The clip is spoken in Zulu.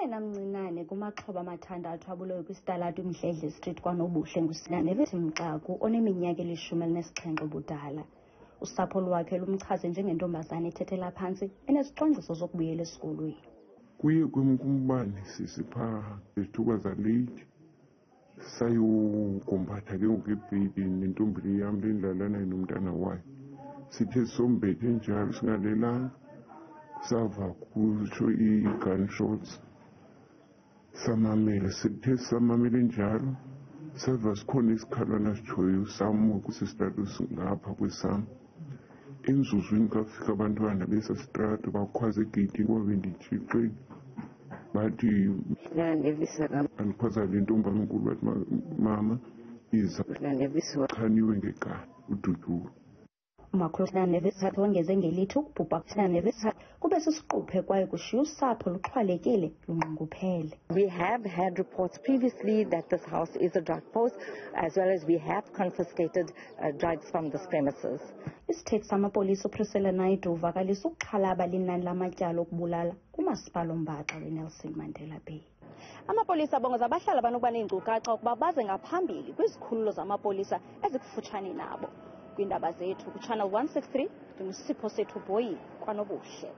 oyena mncinane kumaxhoba amathandathu abulewe kwisitalato iMdledle Street Kwanobuhle nguSinanevith Mxaku oneminyaka 17 ubudala. Usapho lwakhe lumchaze njengentombazane ethethela phantsi enesicwangciso sokubuyela esikolweni. Kuye kumbani sisipha izithuba zalate sayogombatha ke ngokebhedi nentombi yam lendlalana nomntana wayo. Sithe sombethe njalo singalelanga sava kutsho i-gunshots samamela. Sithe samamele njalo sava sikhona isikhalwana sitshoyo sam kusisitalato singapha kwesam. Enzuzwini kafika abantwana besasitrato bakhwaza egeyitini kuba benditshixile bathi andikhwaza le ntombam enkulu bathi mama iza chaniwe ngegala udutyulwe. Umakhulu Sinanevith wongeze ngelithi ukubhubha Sinanevith kube sisiquphe kwaye kushiya usapho luxhwalekile lunxunguphele. We have had reports previously that this house is a drug post, as well as we have confiscated drugs from this premises. Isithethi samapolisa uPriscilla Naidu uvakalisa ukuxhalaba linani lamatyala okubulala kumasipala ombaxa weNelson Mandela Bay. Amapolisa bongoza abahlali abanokuba neenkcukacha ukuba baze ngaphambili kwizikhululo zamapolisa ezikufutshane nabo. Kwindaba zethu kuChannel 163 ndingusipho sethu Boyi Kwanobuhle.